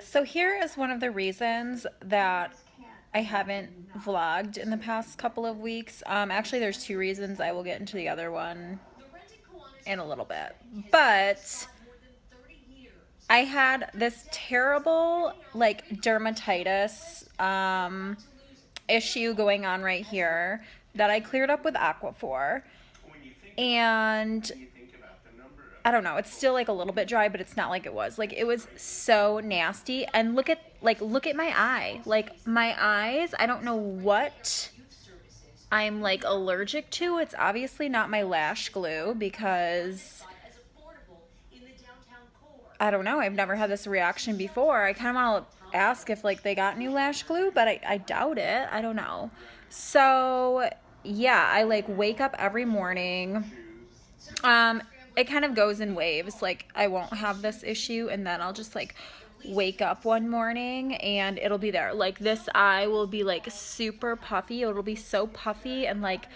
So here is one of the reasons that I haven't vlogged in the past couple of weeks. Actually, there's two reasons. I will get into the other one in a little bit. But I had this terrible, like, dermatitis issue going on right here that I cleared up with Aquaphor. And I don't know, it's still like a little bit dry, but it's not like it was. Like, it was so nasty. And look at my eye. Like, my eyes, I don't know what I'm like allergic to. It's obviously not my lash glue because I don't know, I've never had this reaction before. I kind of want to ask if like they got new lash glue, but I doubt it. I don't know. So yeah, I like wake up every morning. It kind of goes in waves. Like, I won't have this issue and then I'll just like wake up one morning and it'll be there. Like, this eye will be like super puffy. It'll be so puffy and like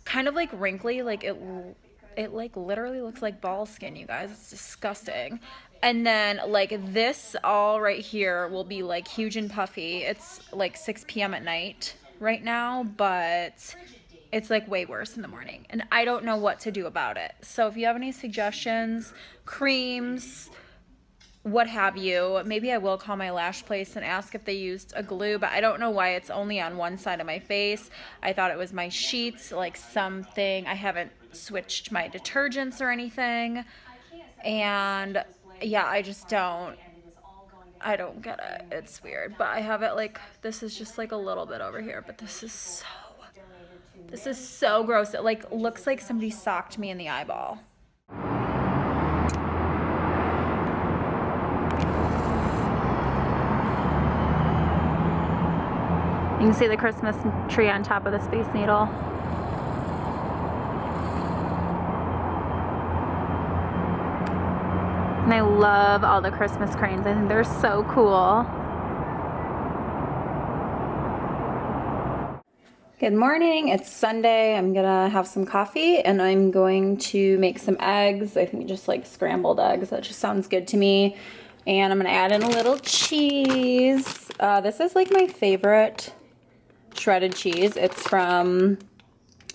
kind of like wrinkly. Like, it like literally looks like ball skin, you guys. It's disgusting. And then like this all right here will be like huge and puffy. It's like 6 p.m. at night right now, but it's like way worse in the morning and I don't know what to do about it. So if you have any suggestions, creams, what have you, maybe I will call my lash place and ask if they used a glue, but I don't know why it's only on one side of my face. I thought it was my sheets, like something. I haven't switched my detergents or anything. And yeah, I don't get it. It's weird, but I have it like, this is just like a little bit over here, but this is so gross. It like looks like somebody socked me in the eyeball. You can see the Christmas tree on top of the Space Needle. And I love all the Christmas cranes. I think they're so cool. Good morning, it's Sunday. I'm gonna have some coffee and I'm going to make some eggs. I think just like scrambled eggs, that just sounds good to me. And I'm gonna add in a little cheese. This is like my favorite shredded cheese. It's from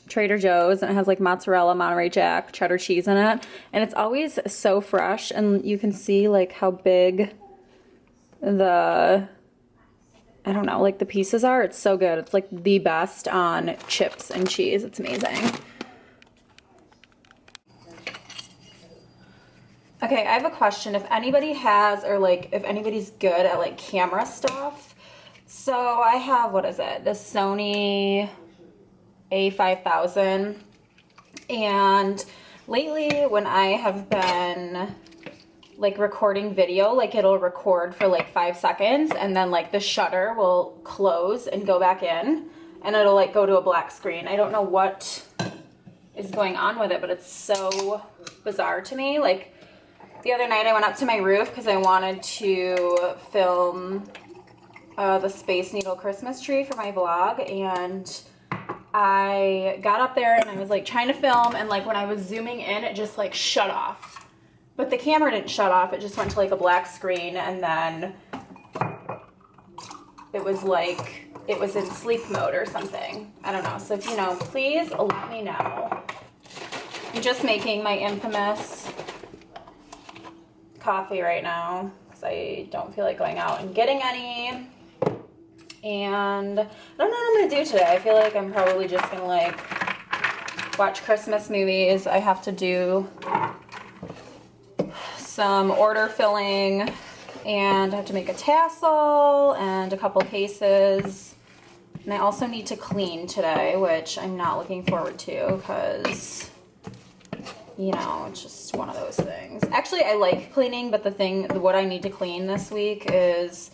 Trader Joe's and it has like mozzarella, Monterey Jack, cheddar cheese in it. And it's always so fresh and you can see like how big I don't know, like the pieces are. It's so good. It's like the best on chips and cheese. It's amazing. Okay, I have a question. If anybody has, or like if anybody's good at like camera stuff. So I have, what is it? The Sony A5000. And lately when I have been like recording video, like it'll record for like 5 seconds and then like the shutter will close and go back in and it'll like go to a black screen. I don't know what is going on with it, but it's so bizarre to me. Like the other night I went up to my roof because I wanted to film the Space Needle Christmas tree for my vlog, and I got up there and I was like trying to film, and like when I was zooming in it just like shut off. But the camera didn't shut off, it just went to like a black screen, and then it was like, it was in sleep mode or something. I don't know, so if you know, please let me know. I'm just making my infamous coffee right now, because I don't feel like going out and getting any. And I don't know what I'm gonna do today. I feel like I'm probably just gonna like watch Christmas movies. I have to do some order filling and I have to make a tassel and a couple cases. And I also need to clean today, which I'm not looking forward to because, you know, it's just one of those things. Actually, I like cleaning, but what I need to clean this week is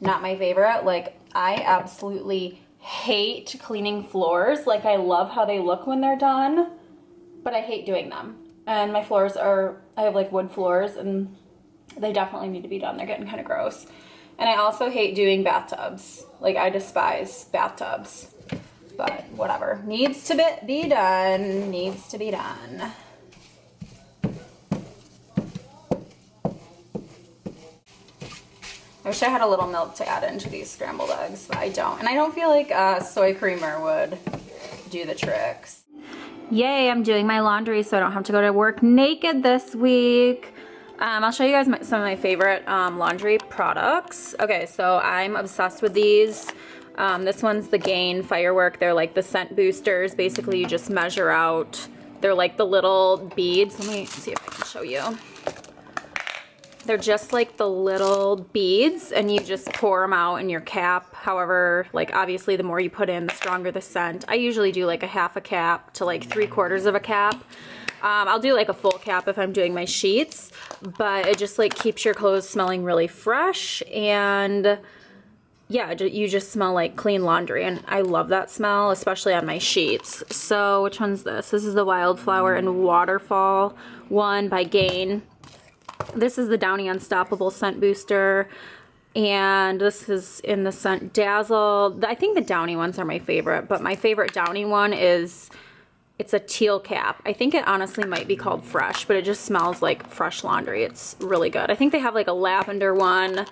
not my favorite. Like, I absolutely hate cleaning floors. Like, I love how they look when they're done, but I hate doing them. And my floors I have like wood floors and they definitely need to be done. They're getting kind of gross. And I also hate doing bathtubs. Like, I despise bathtubs, but whatever. Needs to be done, needs to be done. I wish I had a little milk to add into these scrambled eggs, but I don't. And I don't feel like soy creamer would do the tricks. Yay, I'm doing my laundry so I don't have to go to work naked this week. I'll show you guys some of my favorite laundry products. Okay, so I'm obsessed with these. This one's the Gain Firework. They're like the scent boosters. Basically, you just measure out. They're like the little beads. Let me see if I can show you. They're just like the little beads, and you just pour them out in your cap. However, like obviously the more you put in, the stronger the scent. I usually do like a half a cap to like 3/4 of a cap. I'll do like a full cap if I'm doing my sheets, but it just like keeps your clothes smelling really fresh, and yeah, you just smell like clean laundry, and I love that smell, especially on my sheets. So which one's this? This is the Wildflower and Waterfall one by Gain. This is the Downy Unstoppable Scent Booster, and this is in the scent Dazzle. I think the Downy ones are my favorite, but my favorite Downy one is, it's a teal cap. I think it honestly might be called Fresh, but it just smells like fresh laundry. It's really good. I think they have like a lavender one.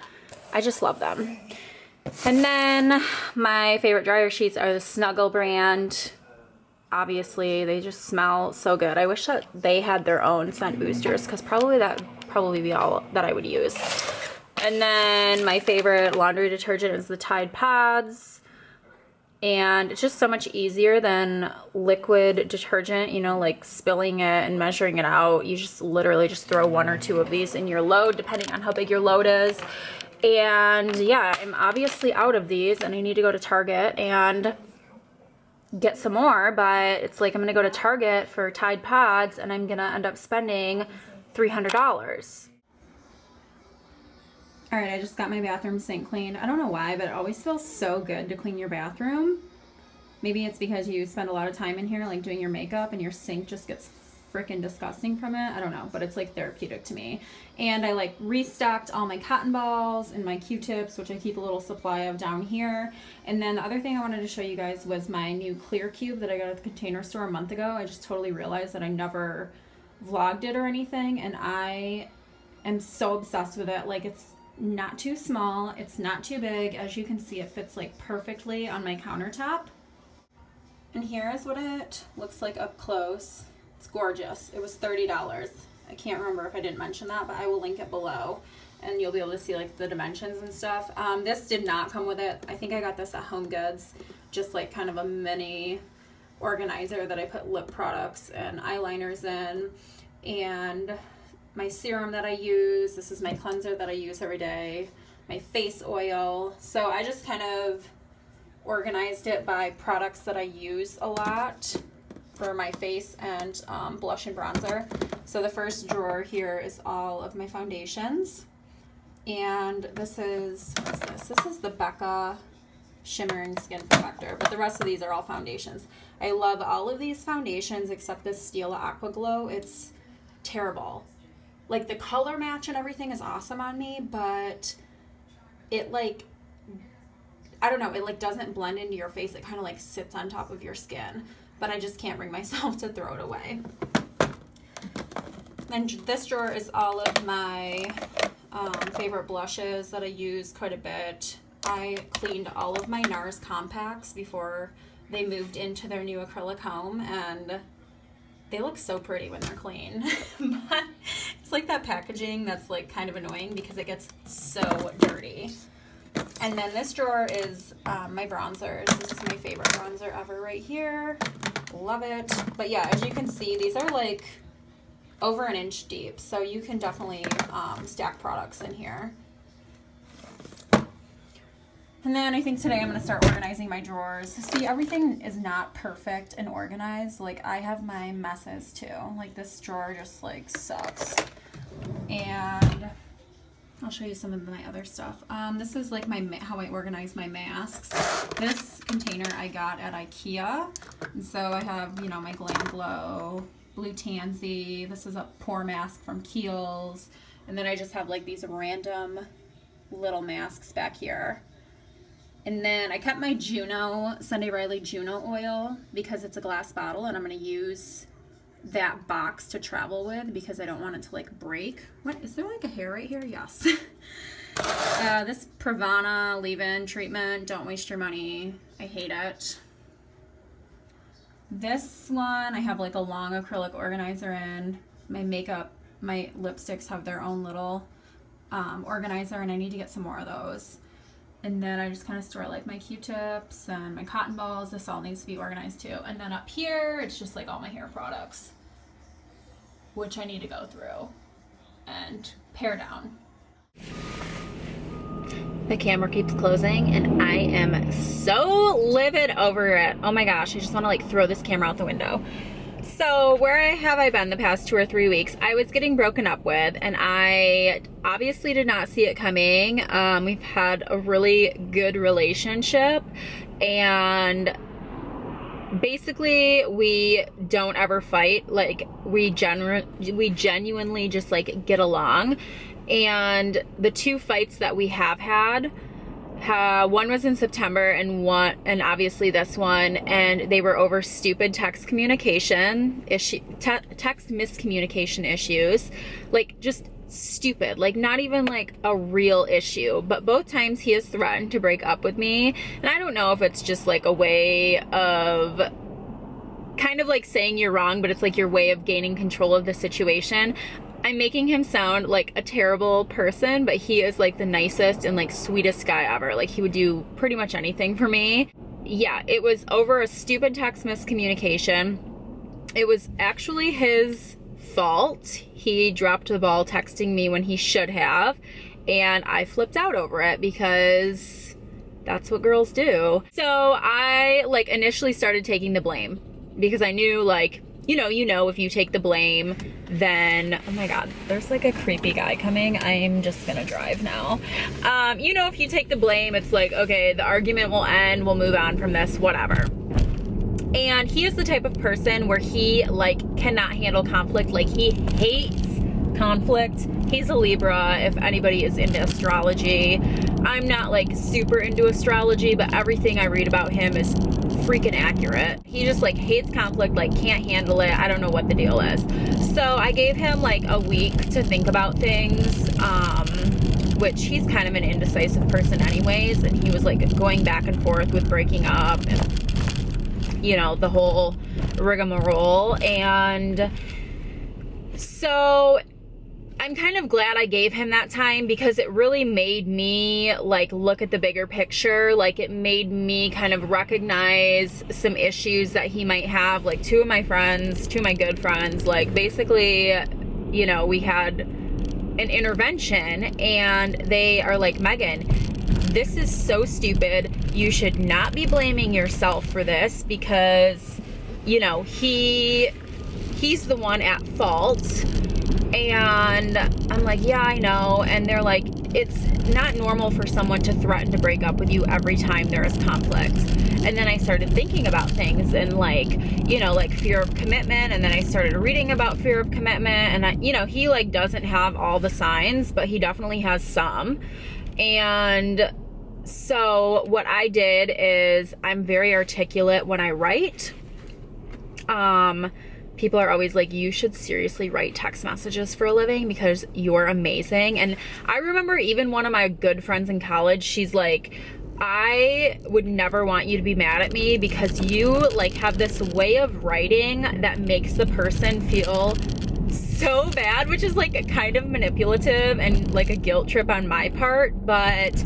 I just love them. And then my favorite dryer sheets are the Snuggle brand. Obviously, they just smell so good. I wish that they had their own scent boosters, because probably be all that I would use. And then my favorite laundry detergent is the Tide Pods. And it's just so much easier than liquid detergent, you know, like spilling it and measuring it out. You just literally just throw 1 or 2 of these in your load, depending on how big your load is. And yeah, I'm obviously out of these, and I need to go to Target and get some more, but it's like I'm gonna go to Target for Tide Pods, and I'm gonna end up spending $300. All right, I just got my bathroom sink cleaned. I don't know why, but it always feels so good to clean your bathroom. Maybe it's because you spend a lot of time in here, like doing your makeup, and your sink just gets freaking disgusting from it. I don't know, but it's like therapeutic to me. And I like restocked all my cotton balls and my Q-tips, which I keep a little supply of down here. And then the other thing I wanted to show you guys was my new clear cube that I got at the Container Store a month ago. I just totally realized that I never vlogged it or anything, and I am so obsessed with it. Like, it's not too small, it's not too big. As you can see, it fits like perfectly on my countertop. And here is what it looks like up close. It's gorgeous. It was $30. I can't remember if I didn't mention that, but I will link it below, and you'll be able to see like the dimensions and stuff. This did not come with it. I think I got this at Home Goods, just like kind of a mini organizer that I put lip products and eyeliners in, and my serum that I use. This is my cleanser that I use every day, my face oil. So I just kind of organized it by products that I use a lot for my face and blush and bronzer. So the first drawer here is all of my foundations, and this is, what's this? This is the Becca Shimmering Skin Perfector, but the rest of these are all foundations. I love all of these foundations except this Stila Aqua Glow. It's terrible. Like, the color match and everything is awesome on me, but it like, I don't know, it like doesn't blend into your face. It kind of like sits on top of your skin, but I just can't bring myself to throw it away. Then this drawer is all of my favorite blushes that I use quite a bit. I cleaned all of my NARS compacts before they moved into their new acrylic home, and they look so pretty when they're clean. But it's like that packaging that's like kind of annoying because it gets so dirty. And then this drawer is my bronzers. This is my favorite bronzer ever right here. Love it. But yeah, as you can see, these are like over 1 inch deep, so you can definitely stack products in here. And then I think today I'm going to start organizing my drawers. See, everything is not perfect and organized. Like, I have my messes too. Like, this drawer just like sucks. And I'll show you some of my other stuff. This is like my how I organize my masks. This container I got at IKEA. And so I have, you know, my Glam Glow, Blue Tansy. This is a pore mask from Kiehl's. And then I just have like these random little masks back here. And then I kept my Juno, Sunday Riley Juno oil, because it's a glass bottle, and I'm going to use that box to travel with because I don't want it to like break. What, is there like a hair right here? Yes. This Pravana leave-in treatment, don't waste your money. I hate it. This one, I have like a long acrylic organizer in. My makeup, my lipsticks have their own little organizer, and I need to get some more of those. And then I just kind of store like my Q-tips and my cotton balls. This all needs to be organized too. And then up here, it's just like all my hair products, which I need to go through and pare down. The camera keeps closing and I am so livid over it. Oh my gosh, I just want to like throw this camera out the window. So where have I been the past 2 or 3 weeks? I was getting broken up with, and I obviously did not see it coming. We've had a really good relationship, and basically we don't ever fight. Like we genuinely just like get along. And the 2 fights that we have had, one was in September and obviously this one, and they were over stupid text miscommunication issues, like just stupid, like not even like a real issue. But both times he has threatened to break up with me, and I don't know if it's just like a way of kind of like saying you're wrong, but it's like your way of gaining control of the situation. I'm making him sound like a terrible person, but he is like the nicest and like sweetest guy ever. Like he would do pretty much anything for me. Yeah, it was over a stupid text miscommunication. It was actually his fault. He dropped the ball texting me when he should have, and I flipped out over it because that's what girls do. So I like initially started taking the blame because I knew like, you know, if you take the blame, then, oh my God, there's like a creepy guy coming. I'm just gonna drive now. You know, if you take the blame, it's like, okay, the argument will end, we'll move on from this, whatever. And he is the type of person where he like cannot handle conflict. Like he hates conflict. He's a Libra, if anybody is into astrology. I'm not like super into astrology, but everything I read about him is freaking accurate. He just like hates conflict, like can't handle it. I don't know what the deal is. So I gave him like a week to think about things, which he's kind of an indecisive person anyways, and he was like going back and forth with breaking up and, you know, the whole rigmarole. And so I'm kind of glad I gave him that time because it really made me like look at the bigger picture. Like it made me kind of recognize some issues that he might have. Like 2 of my good friends, like basically, you know, we had an intervention and they are like, Megan, this is so stupid. You should not be blaming yourself for this because, you know, he's the one at fault. And I'm like, yeah, I know. And they're like, it's not normal for someone to threaten to break up with you every time there is conflict. And then I started thinking about things and like, you know, like fear of commitment. And then I started reading about fear of commitment. And you know, he like doesn't have all the signs, but he definitely has some. And so what I did is I'm very articulate when I write. People are always like, you should seriously write text messages for a living because you're amazing. And I remember even one of my good friends in college, she's like, I would never want you to be mad at me because you like have this way of writing that makes the person feel so bad, which is like kind of manipulative and like a guilt trip on my part. But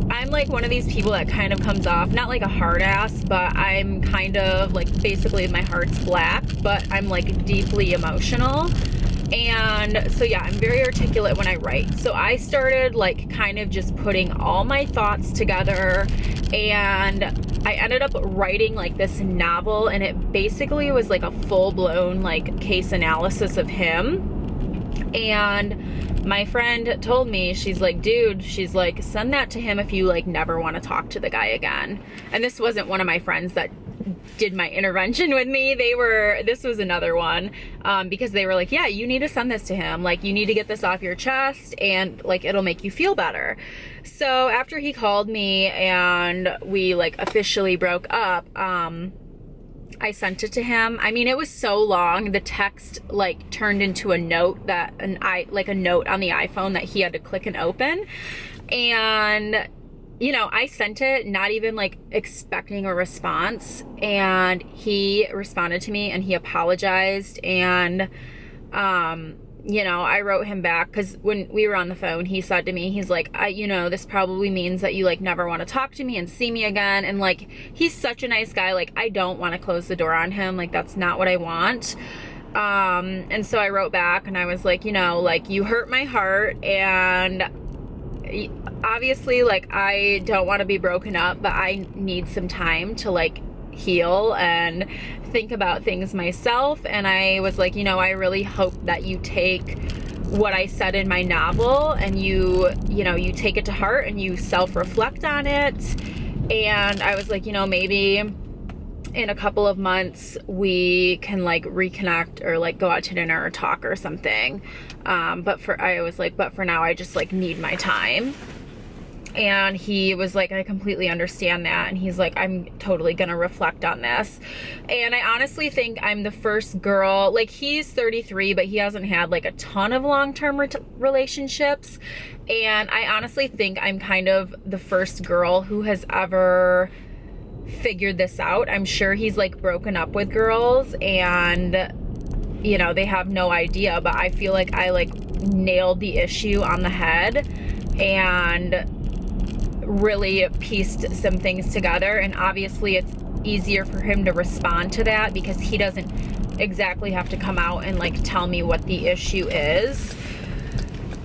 I'm like one of these people that kind of comes off, not like a hard ass, but I'm kind of like, basically my heart's black, but I'm like deeply emotional. And so yeah, I'm very articulate when I write. So I started like kind of just putting all my thoughts together, and I ended up writing like this novel, and it basically was like a full-blown like case analysis of him. And my friend told me, she's like, dude, she's like, send that to him if you like never want to talk to the guy again. And this wasn't one of my friends that did my intervention with me. This was another one, because they were like, yeah, you need to send this to him. Like, you need to get this off your chest and like, it'll make you feel better. So after he called me and we like officially broke up, I sent it to him. I mean, it was so long. The text like turned into a note that like a note on the iPhone that he had to click and open. And you know, I sent it not even like expecting a response, and he responded to me and he apologized. And you know, I wrote him back because when we were on the phone, he said to me, he's like, you know, this probably means that you like never want to talk to me and see me again. And like, he's such a nice guy. Like, I don't want to close the door on him. Like, that's not what I want. And so I wrote back and I was like, you know, like, you hurt my heart, and obviously like I don't want to be broken up, but I need some time to like heal and think about things myself. And I was like, you know, I really hope that you take what I said in my novel and you know, you take it to heart and you self-reflect on it. And I was like, you know, maybe in a couple of months we can like reconnect or like go out to dinner or talk or something. But for now I just like need my time. And he was like, I completely understand that. And he's like, I'm totally gonna reflect on this. And I honestly think I'm the first girl, like he's 33, but he hasn't had like a ton of long-term relationships. And I honestly think I'm kind of the first girl who has ever figured this out. I'm sure he's like broken up with girls and, you know, they have no idea, but I feel like I like nailed the issue on the head and really pieced some things together. And obviously it's easier for him to respond to that because he doesn't exactly have to come out and like tell me what the issue is.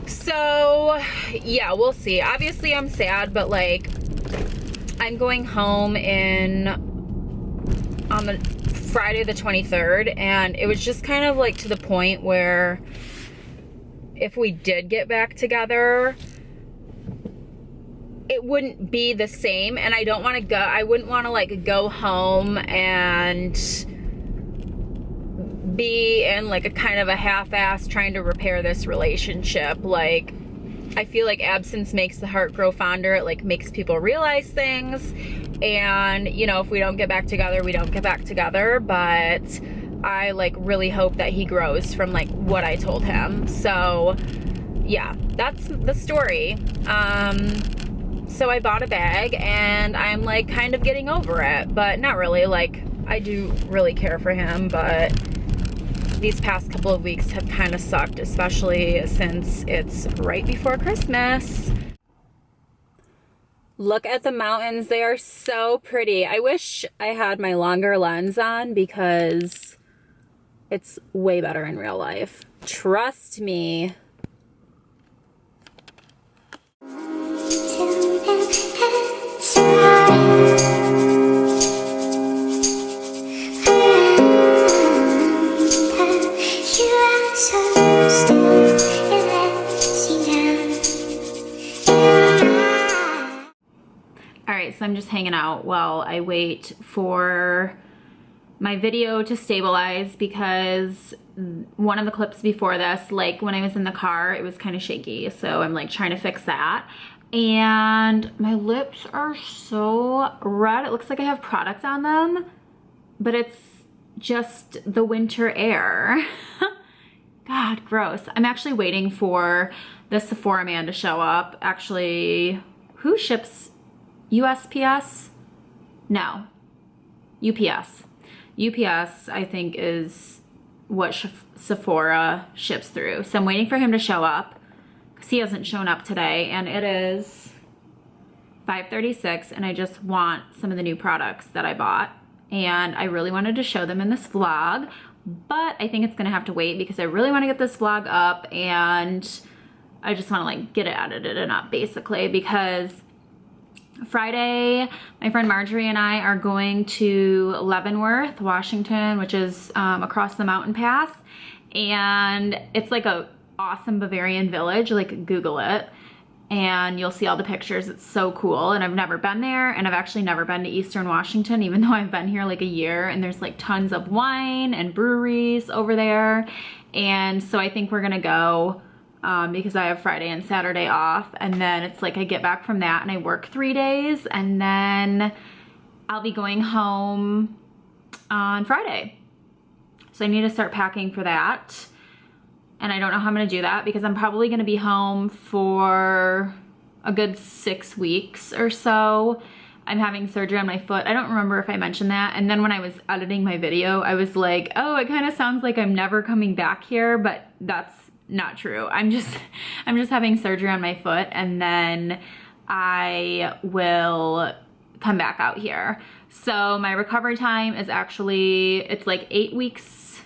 So yeah, we'll see. Obviously I'm sad, but like I'm going home on the Friday the 23rd, and it was just kind of like to the point where if we did get back together, it wouldn't be the same. And I don't want to go, I wouldn't want to like go home and be in like a kind of a half-ass trying to repair this relationship. Like, I feel like absence makes the heart grow fonder. It like makes people realize things. And you know, if we don't get back together, we don't get back together. But I like really hope that he grows from like what I told him. So yeah, that's the story. So I bought a bag and I'm like kind of getting over it, but not really. Like, I do really care for him, but these past couple of weeks have kind of sucked, especially since it's right before Christmas. Look at the mountains. They are so pretty. I wish I had my longer lens on because it's way better in real life. Trust me. Alright, so I'm just hanging out while I wait for my video to stabilize because one of the clips before this, like when I was in the car, it was kind of shaky. So I'm like trying to fix that. And my lips are so red. It looks like I have product on them, but it's just the winter air. God, gross. I'm actually waiting for the Sephora man to show up. Actually, who ships USPS? No, UPS. UPS, I think, is what Sephora ships through. So I'm waiting for him to show up because he hasn't shown up today, and it is 5:36, and I just want some of the new products that I bought, and I really wanted to show them in this vlog, but I think it's gonna have to wait because I really want to get this vlog up, and I just want to like get it edited and up basically, because Friday, my friend Marjorie and I are going to Leavenworth, Washington, which is across the mountain pass. And it's like a awesome Bavarian village, like Google it, and you'll see all the pictures. It's so cool. And I've never been there, and I've actually never been to Eastern Washington, even though I've been here like a year, and there's like tons of wine and breweries over there. And so I think we're gonna go because I have Friday and Saturday off, and then it's like I get back from that and I work 3 days, and then I'll be going home on Friday. So I need to start packing for that. And I don't know how I'm gonna do that because I'm probably gonna be home for a good 6 weeks or so. I'm having surgery on my foot. I don't remember if I mentioned that. And then when I was editing my video, I was like, oh, it kind of sounds like I'm never coming back here, but that's not true. I'm just having surgery on my foot, and then I will come back out here. So my recovery time is actually, it's like 8 weeks